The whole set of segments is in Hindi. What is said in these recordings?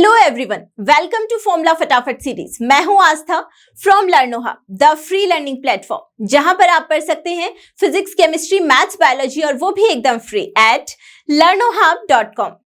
Hello everyone, welcome to formula Fatafat series. मैं हूं Aastha from Learnoha, the free learning platform, जहां पर आप पढ़ सकते हैं फिजिक्स, केमिस्ट्री, मैथ्स, बायोलॉजी और वो भी एकदम free at learnohub.com।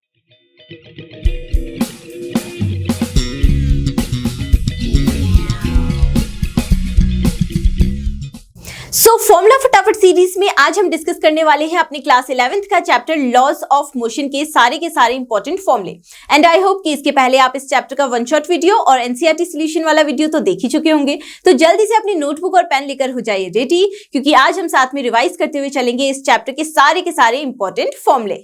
So formula Fatafat series में आज हम डिस्कस करने वाले हैं अपनी क्लास 11th का चैप्टर लॉज ऑफ मोशन के सारे इंपॉर्टेंट फॉर्मूले। एंड आई होप कि इसके पहले आप इस चैप्टर का वन शॉट वीडियो और एनसीईआरटी सॉल्यूशन वाला वीडियो तो देख ही चुके होंगे। तो जल्दी से अपनी नोटबुक और पेन लेकर हो जाइए रेडी, क्योंकि आज हम साथ में रिवाइज करते हुए चलेंगे इस चैप्टर के सारे इंपॉर्टेंट फॉर्मूले।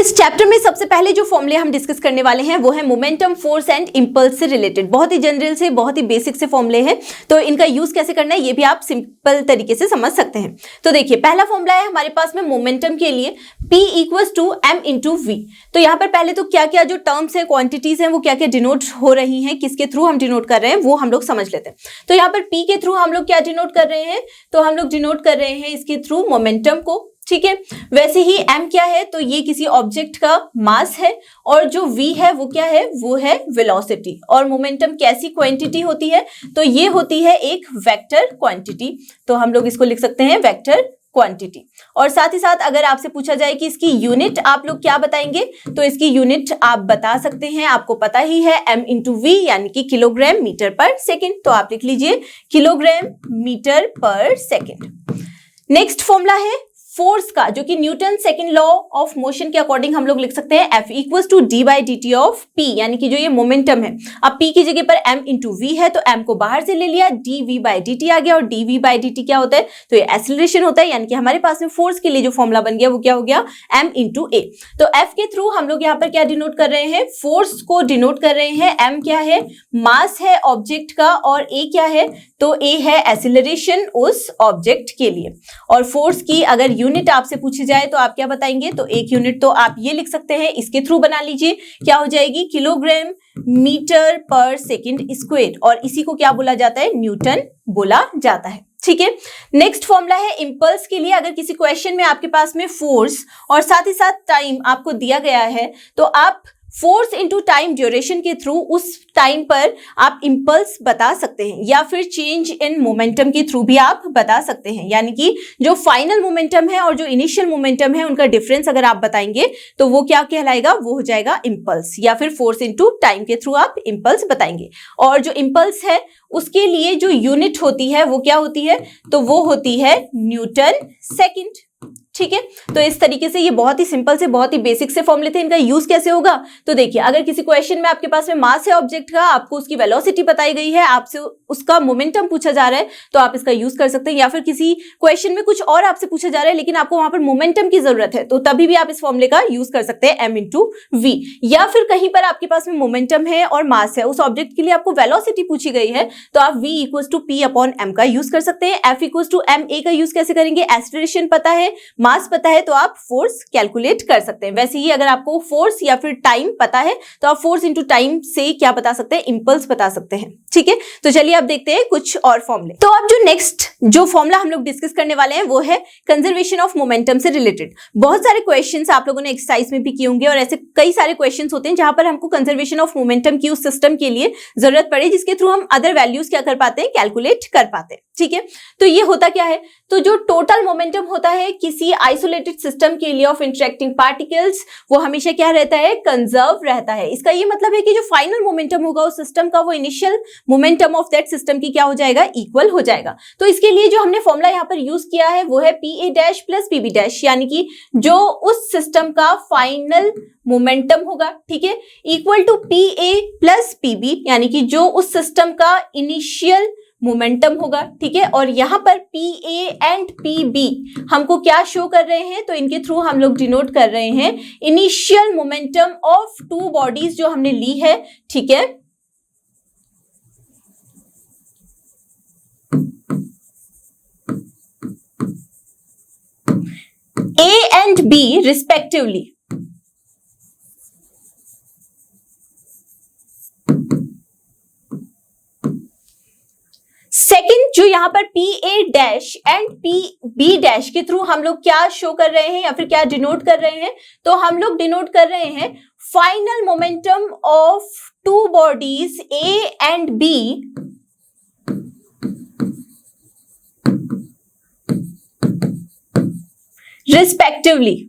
इस चैप्टर में सबसे पहले जो फॉर्मूले हम डिस्कस करने वाले हैं वो है मोमेंटम, फोर्स एंड इंपल्स से रिलेटेड। बहुत ही जनरल से, बहुत ही बेसिक से फॉर्मूले हैं, तो इनका यूज कैसे करना है ये भी आप सिंपल तरीके से समझ सकते हैं। तो देखिए, पहला फॉर्मूला है हमारे पास में मोमेंटम के लिए P equals to m into v. तो यहाँ पर पहले तो क्या क्या जो टर्म्स हैं, क्वांटिटीज हैं, वो क्या क्या डिनोट हो रही हैं, किसके थ्रू हम डिनोट कर रहे हैं वो हम लोग समझ लेते हैं। तो यहाँ पर P के थ्रू हम लोग क्या डिनोट कर रहे हैं, तो हम लोग डिनोट कर रहे हैं इसके थ्रू मोमेंटम को, ठीक है। वैसे ही m क्या है, तो ये किसी ऑब्जेक्ट का मास है, और जो v है वो क्या है, वो है वेलोसिटी। और मोमेंटम कैसी क्वांटिटी होती है, तो ये होती है एक वेक्टर क्वांटिटी। तो हम लोग इसको लिख सकते हैं वेक्टर क्वांटिटी। और साथ ही साथ अगर आपसे पूछा जाए कि इसकी यूनिट आप लोग क्या बताएंगे, तो इसकी यूनिट आप बता सकते हैं, आपको पता ही है m इंटू वी, यानी कि किलोग्राम मीटर पर सेकेंड। तो आप लिख लीजिए kilogram metre per second. Next formula है फोर्स का, जो कि Newton second law of motion के अकॉर्डिंग हम लोग लिख सकते हैं F equals to d by d t of P, यानी कि जो ये मोमेंटम है, अब P की जगह पर m इंटू वी है, तो m को बाहर से ले लिया, dv बाई डी टी आ गया, और dv बाई डी टी क्या होता है, तो ये एक्सीलरेशन होता है। यानी कि हमारे पास में फोर्स के लिए जो फॉर्मूला बन गया वो क्या हो गया, m इंटू ए। तो F के थ्रू हम लोग यहाँ पर क्या डिनोट कर रहे हैं, फोर्स को डिनोट कर रहे हैं। m क्या है, मास है ऑब्जेक्ट का, और a क्या है, तो a है एक्सीलरेशन उस ऑब्जेक्ट के लिए। और फोर्स की अगर यूनिट आपसे पूछी जाए तो आप क्या बताएंगे, तो एक यूनिट तो आप ये लिख सकते हैं, इसके थ्रू बना लीजिए, क्या हो जाएगी, किलोग्राम मीटर पर सेकंड स्क्वायर, और इसी को क्या बोला जाता है, न्यूटन बोला जाता है, ठीक है। नेक्स्ट फॉर्मूला है इंपल्स के लिए। अगर किसी क्वेश्चन में आपके पास में फोर्स और साथ ही साथ टाइम आपको दिया गया है, तो आप फोर्स इंटू टाइम ड्यूरेशन के थ्रू उस टाइम पर आप इंपल्स बता सकते हैं, या फिर चेंज इन मोमेंटम के थ्रू भी आप बता सकते हैं। यानी कि जो फाइनल मोमेंटम है और जो इनिशियल मोमेंटम है, उनका डिफरेंस अगर आप बताएंगे तो वो क्या कहलाएगा, वो हो जाएगा इंपल्स, या फिर फोर्स इंटू टाइम के थ्रू आप इंपल्स बताएंगे। और जो इंपल्स है उसके लिए जो यूनिट होती है वो क्या होती है, तो वो होती है न्यूटन सेकेंड, ठीक है। तो इस तरीके से ये बहुत ही सिंपल से, बहुत ही बेसिक से फॉर्मूले थे। इनका यूज कैसे होगा, तो देखिए, अगर किसी क्वेश्चन में आपके पास में मास है ऑब्जेक्ट का, आपको उसकी वेलोसिटी बताई गई है, आपसे उसका मोमेंटम पूछा जा रहा है, तो आप इसका यूज कर सकते हैं। या फिर किसी क्वेश्चन में कुछ और आपसे पूछा जा रहा है, लेकिन आपको वहां पर मोमेंटम की जरूरत है, तो तभी भी आप इस फॉर्मूले का यूज कर सकते हैं, m इंटू वी। या फिर कहीं पर आपके पास में मोमेंटम है और मास है, उस ऑब्जेक्ट के लिए आपको वेलोसिटी पूछी गई है, तो आप v equals to p upon m का यूज कर सकते हैं। f equals to m a का यूज कैसे करेंगे, एक्सीलरेशन पता है, मास पता है, तो आप फोर्स कैलकुलेट कर सकते हैं। वैसे ही अगर आपको फोर्स या फिर टाइम पता है, तो आप फोर्स इंटू टाइम से क्या बता सकते हैं, इंपल्स बता सकते हैं, ठीक है। तो चलिए अब देखते हैं कुछ और फॉर्मूले। तो अब जो नेक्स्ट जो फॉर्मूला हम लोग डिस्कस करने वाले हैं वो है कंजर्वेशन ऑफ मोमेंटम से रिलेटेड। बहुत सारे क्वेश्चंस आप लोगों ने एक्सरसाइज में भी किए होंगे, और ऐसे कई सारे क्वेश्चंस होते हैं जहां पर हमको कंजर्वेशन ऑफ मोमेंटम की उस सिस्टम के लिए जरूरत पड़े, जिसके थ्रू हम अदर वैल्यूज क्या कर पाते हैं, कैलकुलेट कर पाते हैं, ठीक है। तो ये होता क्या है, तो जो टोटल मोमेंटम होता है किसी आइसोलेटेड सिस्टम के लिए ऑफ इंटरेक्टिंग पार्टिकल्स, वो हमेशा क्या रहता है, कंजर्व रहता है। इसका ये मतलब है कि जो फाइनल मोमेंटम होगा उस सिस्टम का, वो initial momentum of that system की क्या हो जाएगा, इक्वल हो जाएगा। तो इसके लिए जो हमने फॉर्मूला यहाँ पर यूज किया है वो है पी ए dash plus P B dash, यानी कि जो उस सिस्टम का फाइनल मोमेंटम होगा, ठीक है, equal to p a plus P b, यानी कि जो उस सिस्टम का इनिशियल मोमेंटम होगा, ठीक है। और यहां पर p a and p b हमको क्या शो कर रहे हैं, तो इनके थ्रू हम लोग डिनोट कर रहे हैं initial momentum of two bodies जो हमने ली है, ठीक है। A and B respectively, second जो यहाँ पर p A dash and p B dash के थ्रू हम लोग क्या शो कर रहे हैं या फिर क्या डिनोट कर रहे हैं, तो हम लोग डिनोट कर रहे हैं final momentum of two bodies A and B respectively.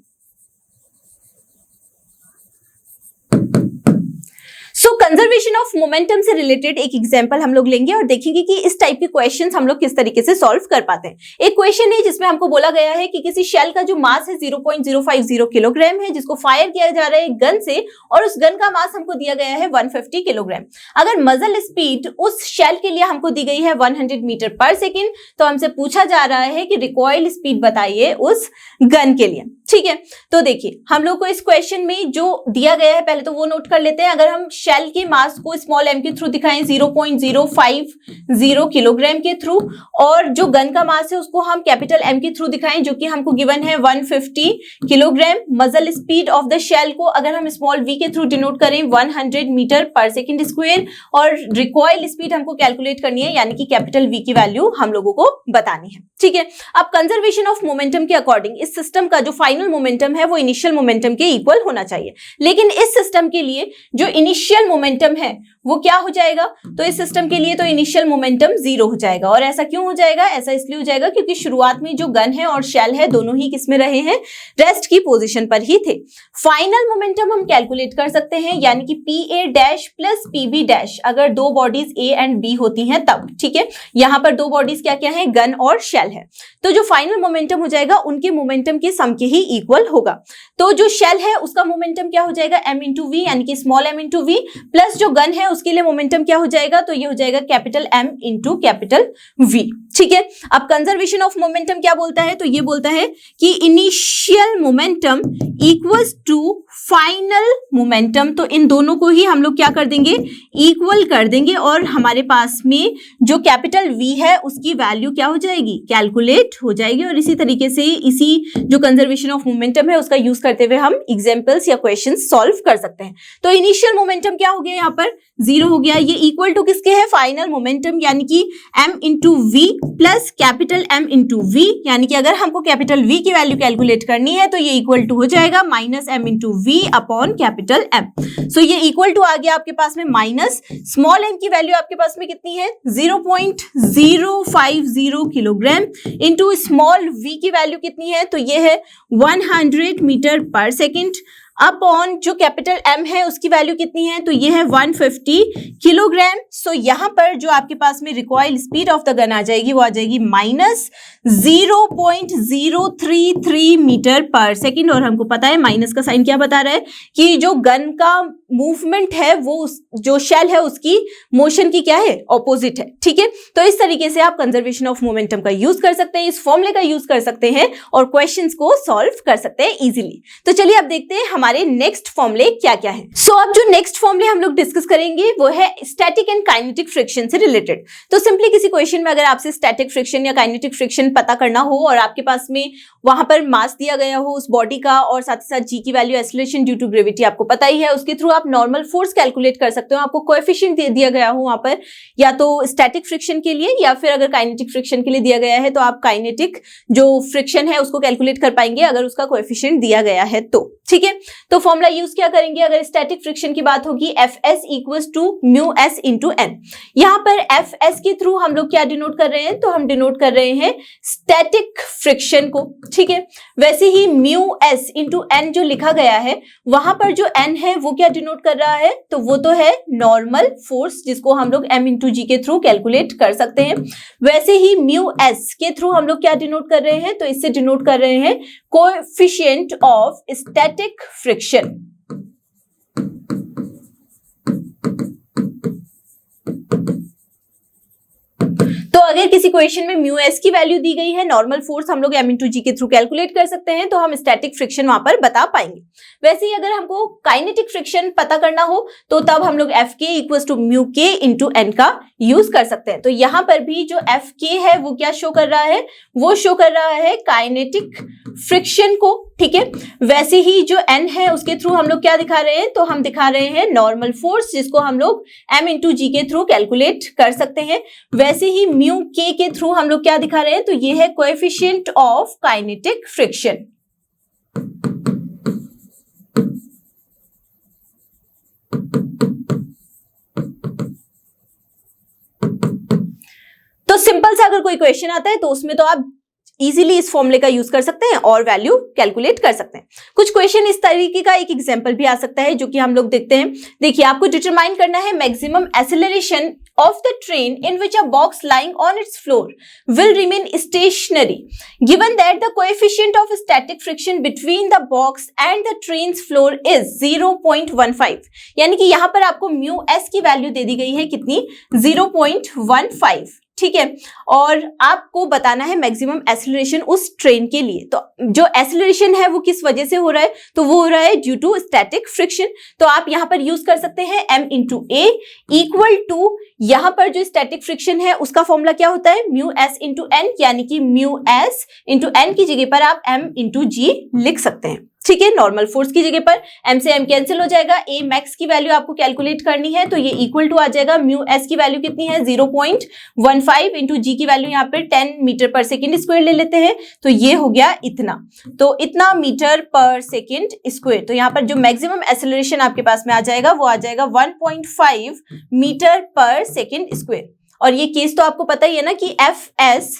So conservation of momentum से रिलेटेड एक एग्जांपल हम लोग लेंगे और देखेंगे कि इस टाइप के क्वेश्चंस हम लोग किस तरीके से सॉल्व कर पाते हैं। एक क्वेश्चन है जिसमें हमको बोला गया है कि किसी शेल का जो मास है 0.050 किलोग्राम है, जिसको फायर किया जा रहा है गन से, और उस गन का मास हमको दिया गया है 150 किलोग्राम। अगर मजल स्पीड उस शेल के लिए हमको दी गई है 100 मीटर पर सेकेंड, तो हमसे पूछा जा रहा है कि रिकॉइल स्पीड बताइए उस गन के लिए। ठीक है, तो देखिए हम लोग को इस क्वेश्चन में जो दिया गया है पहले तो वो नोट कर लेते हैं। अगर हम शेल के मास को स्मॉल एम के थ्रू दिखाएं 0.050 किलोग्राम के थ्रू, और जो गन का मास है उसको हम कैपिटल एम के थ्रू दिखाएं जो कि हमको गिवन है 150 किलोग्राम। मजल स्पीड ऑफ द शेल को अगर हम स्मॉल वी के थ्रू डिनोट करें 100 मीटर पर सेकेंड स्क्वायर, और रिकॉइल स्पीड हमको कैलकुलेट करनी है यानी कि कैपिटल वी की वैल्यू हम लोगों को बतानी है। ठीक है, अब कंजर्वेशन ऑफ मोमेंटम के अकॉर्डिंग इस सिस्टम का जो फाइनल मोमेंटम है वो इनिशियल मोमेंटम के इक्वल होना चाहिए, लेकिन इस सिस्टम के लिए जो इनिशियल मोमेंटम है वो क्या हो जाएगा, तो इस सिस्टम के लिए तो इनिशियल मोमेंटम 0 हो जाएगा। और ऐसा क्यों हो जाएगा, ऐसा इसलिए हो जाएगा क्योंकि शुरुआत में जो गन है और शेल है दोनों ही किसमें रहे हैं, रेस्ट की पोजीशन पर ही थे। फाइनल मोमेंटम हम कैलकुलेट कर सकते हैं यानी कि पी ए dash plus P B dash, अगर दो बॉडीज ए एंड बी होती हैं तब। ठीक है, यहाँ पर दो बॉडीज क्या क्या है, गन और शेल है, तो जो फाइनल मोमेंटम हो जाएगा उनके मोमेंटम के सम के ही इक्वल होगा। तो जो शेल है उसका मोमेंटम क्या हो जाएगा, m इंटू वी यानी कि small m into V, plus जो गन है उसके लिए मोमेंटम क्या हो जाएगा, तो ये हो जाएगा capital M into capital V। ठीक है, अब कंजर्वेशन ऑफ मोमेंटम क्या बोलता है, तो ये बोलता है कि initial momentum equals to final momentum, तो इन दोनों को ही हम लोग क्या कर देंगे, इक्वल कर देंगे, और हमारे पास में जो कैपिटल V है उसकी वैल्यू क्या हो जाएगी, कैलकुलेट हो जाएगी। और इसी तरीके से इसी जो कंजर्वेशन ऑफ मोमेंटम है उसका यूज करते हुए हम एग्जांपल्स या क्वेश्चंस सॉल्व कर सकते हैं। तो इनिशियल मोमेंटम क्या हो गया, यहाँ पर 0 हो गया, ये इक्वल टू किसके है, फाइनल मोमेंटम यानी कि m into V plus capital M into V, यानी कि अगर हमको कैपिटल V की वैल्यू कैलकुलेट करनी है तो ये इक्वल टू हो जाएगा minus m into V upon capital M। So ये इक्वल टू आ गया आपके पास में माइनस स्मॉल m की वैल्यू आपके पास में कितनी है 0.050 किलोग्राम इंटू स्मॉल v की वैल्यू कितनी है, तो ये है 100 मीटर पर सेकेंड अपॉन जो कैपिटल M है उसकी वैल्यू कितनी है, तो ये है 150 किलोग्राम। सो यहाँ पर जो आपके पास में recoil speed of the gun आ जाएगी वो आ जाएगी माइनस 0.033 मीटर पर सेकेंड। और हमको पता है माइनस का साइन क्या बता रहा है कि जो गन का मूवमेंट है वो जो शेल है उसकी मोशन की क्या है, ऑपोजिट है। ठीक है, तो इस तरीके से आप कंजर्वेशन ऑफ मोमेंटम का यूज कर सकते हैं, इस फॉर्मूले का यूज कर सकते हैं और क्वेश्चंस को सॉल्व कर सकते हैं इजीली। तो चलिए अब देखते हैं हमारे नेक्स्ट फॉर्मूले क्या क्या है। सो अब जो नेक्स्ट फॉर्मूले हम लोग डिस्कस करेंगे वो है स्टैटिक एंड काइनेटिक फ्रिक्शन से रिलेटेड। तो सिंपली किसी क्वेश्चन में अगर आपसे स्टैटिक फ्रिक्शन या काइनेटिक फ्रिक्शन पता करना हो और आपके पास में वहां पर मास दिया गया हो उस बॉडी का और साथ ही साथ जी की value acceleration due to gravity आपको पता ही है, उसके थ्रू आप नॉर्मल फोर्स कैलकुलेट कर सकते हो। आपको कोएफिशिएंट दिया गया हो वहां पर या तो स्टैटिक फ्रिक्शन के लिए या फिर अगर काइनेटिक फ्रिक्शन के लिए दिया गया है तो आप काइनेटिक जो फ्रिक्शन है उसको कैलकुलेट कर पाएंगे अगर उसका कोएफिशिएंट दिया गया है तो। ठीक है, तो फॉर्मूला यूज क्या करेंगे, अगर स्टैटिक फ्रिक्शन की बात होगी Fs equals to mu S into N. यहाँ पर Fs के थ्रू हम लोग क्या डिनोट कर रहे हैं, तो हम डिनोट कर रहे हैं स्टैटिक फ्रिक्शन को। ठीक है, वैसे ही म्यू एस इंटू एन जो लिखा गया है वहां पर जो एन है वो क्या डिनोट कर रहा है, तो वो तो है नॉर्मल फोर्स जिसको हम लोग m इंटू जी के थ्रू कैलकुलेट कर सकते हैं। वैसे ही म्यू एस के थ्रू हम लोग क्या डिनोट कर रहे हैं, तो इससे डिनोट कर रहे हैं कोएफिशिएंट ऑफ स्टैटिक फ्रिक्शन। तो अगर किसी क्वेश्चन में म्यू एस की वैल्यू दी गई है, नॉर्मल फोर्स हम लोग m इंटू जी के थ्रू कैलकुलेट कर सकते हैं, तो हम स्टैटिक फ्रिक्शन वहां पर बता पाएंगे। वैसे ही अगर हमको काइनेटिक फ्रिक्शन पता करना हो तो तब हम लोग एफ के इक्वल्स टू म्यू के इंटू एन का यूज कर सकते हैं। तो यहां पर भी जो एफ के है वो क्या शो कर रहा है, वो शो कर रहा है काइनेटिक फ्रिक्शन को। ठीक है, वैसे ही जो एन है उसके थ्रू हम लोग क्या दिखा रहे हैं, तो हम दिखा रहे हैं नॉर्मल फोर्स जिसको हम लोग m इंटू जी के थ्रू कैलकुलेट कर सकते हैं। वैसे ही म्यू म्यू के थ्रू हम लोग क्या दिखा रहे हैं, तो ये है कोएफिशिएंट ऑफ काइनेटिक फ्रिक्शन। तो सिंपल सा अगर कोई क्वेश्चन आता है तो उसमें तो आप इजीली इस फॉर्मूले का यूज कर सकते हैं और वैल्यू कैलकुलेट कर सकते हैं। कुछ क्वेश्चन इस तरीके का एक एग्जांपल भी आ सकता है जो कि हम लोग देखते हैं। देखिए, आपको डिटरमाइन करना है maximum acceleration of the train in which a box lying on its floor will remain stationary given that the coefficient of static friction between the box and the train's floor is 0.15। यानी कि यहां पर आपको म्यू एस की वैल्यू दे दी गई है कितनी, 0.15, ठीक है। और आपको बताना है मैक्सिमम एक्सेलरेशन उस ट्रेन के लिए। तो जो एक्सेलरेशन है वो किस वजह से हो रहा है, तो वो हो रहा है ड्यू टू स्टैटिक फ्रिक्शन। तो आप यहां पर यूज कर सकते हैं m into A equal to, यहां पर जो स्टैटिक फ्रिक्शन है उसका फॉर्मूला क्या होता है, म्यू एस इंटू एन, यानी कि म्यू एस इंटू एन की जगह पर आप m इंटू जी लिख सकते हैं, ठीक है। नॉर्मल फोर्स की जगह पर m से m कैंसिल हो जाएगा, a मैक्स की वैल्यू आपको कैलकुलेट करनी है, तो ये इक्वल टू आ जाएगा म्यू s की वैल्यू कितनी है 0.15 इंटू जी की वैल्यू यहाँ पे 10 मीटर पर सेकेंड स्क्वायर ले लेते हैं, तो ये हो गया इतना, तो इतना मीटर पर सेकेंड स्क्वायर। तो यहाँ पर जो मैक्सिमम एक्सेलरेशन आपके पास में आ जाएगा वो आ जाएगा 1.5 मीटर पर सेकेंड स्क्वायर। और ये केस तो आपको पता ही है ना कि F S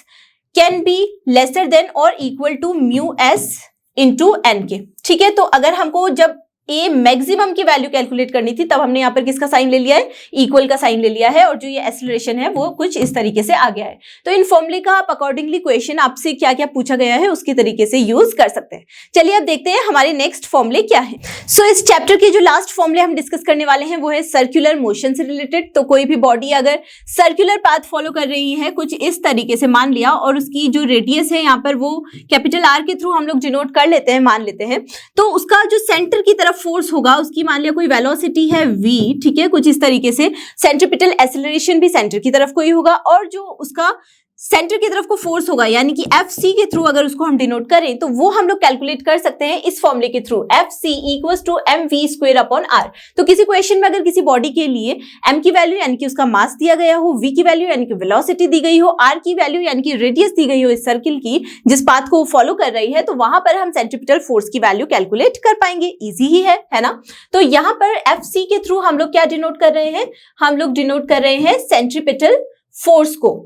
can be lesser than और equal to mu S into N K, ठीक है। तो अगर हमको जब ए मैक्सिमम की वैल्यू कैलकुलेट करनी थी तब हमने यहाँ पर किसका साइन ले लिया है, इक्वल का साइन ले लिया है, और जो ये एक्सेलरेशन है वो कुछ इस तरीके से आ गया है। तो इन फॉर्मूले का आप अकॉर्डिंगली क्वेश्चन आपसे क्या क्या पूछा गया है उसके तरीके से यूज कर सकते हैं। चलिए अब देखते हैं हमारे नेक्स्ट फॉर्मूले क्या है। सो इस चैप्टर के जो लास्ट फॉर्मूले हम डिस्कस करने वाले हैं वो है सर्कुलर मोशन से रिलेटेड। तो कोई भी बॉडी अगर सर्कुलर पाथ फॉलो कर रही है कुछ इस तरीके से, मान लिया, और उसकी जो रेडियस है यहाँ पर वो कैपिटल आर के थ्रू हम लोग डिनोट कर लेते हैं, मान लेते हैं, तो उसका जो सेंटर की तरफ फोर्स होगा उसकी मान लिया कोई वेलोसिटी है v, ठीक है, कुछ इस तरीके से। सेंट्रीपिटल एक्सेलरेशन भी सेंटर की तरफ कोई होगा, और जो उसका सेंटर की तरफ को फोर्स होगा यानी कि एफ सी के थ्रू अगर उसको हम डिनोट करें तो वो हम लोग कैलकुलेट कर सकते हैं इस फॉर्मूले के through, F C equals to M V square upon R. तो किसी क्वेश्चन में अगर किसी बॉडी के लिए एम की वैल्यू यानी कि उसका मास दिया गया हो, वी की वैल्यू यानी कि वेलोसिटी दी गई हो, आर की वैल्यू यानी कि रेडियस दी गई हो इस सर्किल की जिस पाथ को फॉलो कर रही है, तो वहां पर हम सेंट्रीपिटल फोर्स की वैल्यू कैलकुलेट कर पाएंगे। इजी ही है ना। तो यहाँ पर एफ सी के थ्रू हम लोग क्या डिनोट कर रहे हैं, हम लोग डिनोट कर रहे हैं सेंट्रीपिटल फोर्स को।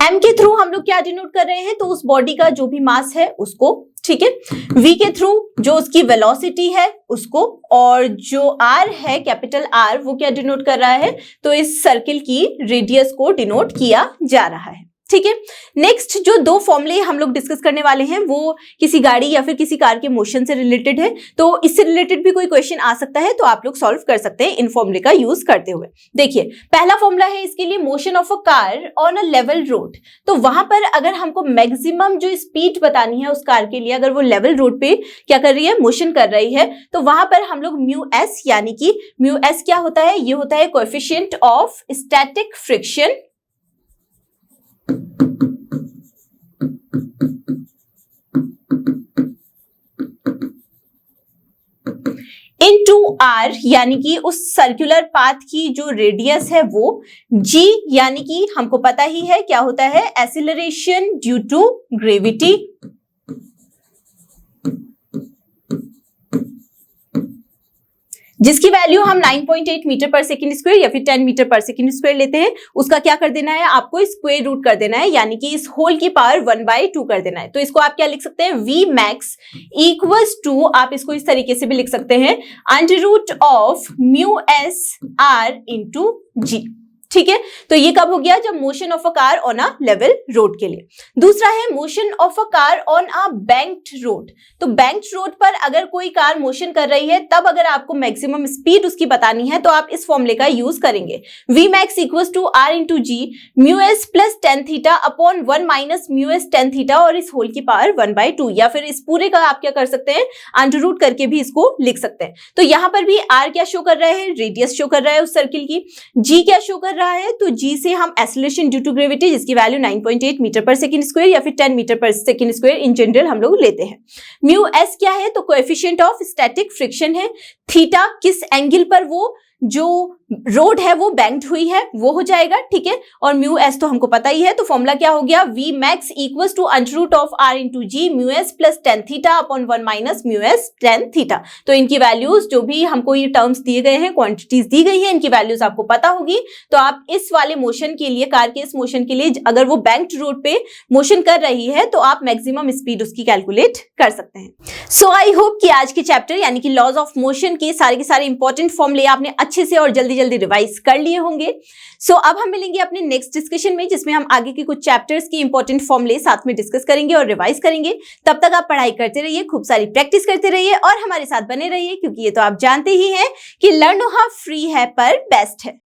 एम के थ्रू हम लोग क्या डिनोट कर रहे हैं, तो उस बॉडी का जो भी मास है उसको, ठीक है। वी के थ्रू जो उसकी वेलोसिटी है उसको, और जो आर है कैपिटल आर वो क्या डिनोट कर रहा है, तो इस सर्किल की रेडियस को डिनोट किया जा रहा है, ठीक है। नेक्स्ट जो दो फॉर्मूले हम लोग डिस्कस करने वाले हैं वो किसी गाड़ी या फिर किसी कार के मोशन से रिलेटेड है, तो इससे रिलेटेड भी कोई क्वेश्चन आ सकता है, तो आप लोग सॉल्व कर सकते हैं इन फॉर्मूले का यूज करते हुए। देखिए, पहला फॉर्मूला है इसके लिए, motion of a car on a level road. तो वहां पर अगर हमको मैक्सिमम जो स्पीड बतानी है उस कार के लिए, अगर वो लेवल रोड पे क्या कर रही है, मोशन कर रही है, तो वहां पर हम लोग म्यू एस, यानी कि म्यू एस क्या होता है, ये होता है coefficient of static friction into R, यानी कि उस सर्कुलर पाथ की जो रेडियस है वो जी, यानी कि हमको पता ही है क्या होता है, एक्सीलरेशन ड्यू टू ग्रेविटी, जिसकी वैल्यू हम 9.8 मीटर पर सेकंड स्क्वायर या फिर 10 मीटर पर सेकंड स्क्वायर लेते हैं। उसका क्या कर देना है, आपको स्क्वायर रूट कर देना है, यानी कि इस होल की पावर 1/2 कर देना है। तो इसको आप क्या लिख सकते हैं, v max इक्वल्स टू, आप इसको इस तरीके से भी लिख सकते हैं, under root of mu S R into G, ठीक है। तो ये कब हो गया, जब motion of a car on a level road के लिए। दूसरा है motion of a car on a banked road. तो बैंक्ड रोड पर अगर कोई कार मोशन कर रही है तब अगर आपको मैक्सिमम स्पीड उसकी बतानी है तो आप इस फॉर्मूले का यूज करेंगे, v max equals to r into g mu S plus tan theta upon 1 minus mu S tan theta, और इस होल की पावर 1/2, या फिर इस पूरे का आप क्या कर सकते हैं, अंडर रूट करके भी इसको लिख सकते हैं। तो यहां पर भी r क्या शो कर रहा है, रेडियस शो कर रहा है उस सर्किल की, g क्या शो कर रहा है, तो g से हम एक्सेलरेशन ड्यू टू ग्रेविटी जिसकी वैल्यू 9.8 मीटर पर सेकंड स्क्वायर या फिर 10 मीटर पर सेकंड स्क्वायर इन जनरल हम लोग लेते हैं। म्यू एस क्या है, तो कोएफिशिएंट ऑफ स्टैटिक फ्रिक्शन है, थीटा किस एंगल पर वो जो रोड है वो बैंक्ड हुई है वो हो जाएगा, ठीक है। और म्यू एस तो हमको पता ही है, तो फॉर्मूला क्या हो गया, V max equals to under root of R into g mu S plus tan theta upon 1 minus mu S tan theta. तो इनकी वैल्यूज जो भी हमको ये टर्म्स दिए गए हैं, क्वांटिटीज दी गई हैं, इनकी वैल्यूज आपको पता होगी। तो आप इस वाले मोशन के लिए, कार के इस मोशन के लिए, अगर वो बैंक्ड रोड पे मोशन कर रही है तो आप मैक्सिमम स्पीड उसकी कैलकुलेट कर सकते हैं। सो आई होप कि आज के चैप्टर यानी कि लॉज ऑफ मोशन के सारे इंपॉर्टेंट फॉर्मूले आपने अच्छे से और जल्दी रिवाइज कर लिए होंगे। सो अब हम मिलेंगे अपने नेक्स्ट डिस्कशन में, जिसमें हम आगे के कुछ चैप्टर्स की इंपॉर्टेंट फॉर्मूले साथ में डिस्कस करेंगे और रिवाइज करेंगे। तब तक आप पढ़ाई करते रहिए, खूब सारी प्रैक्टिस करते रहिए और हमारे साथ बने रहिए, क्योंकि ये तो आप जानते ही हैं कि लर्न हाउ फ्री है पर बेस्ट है।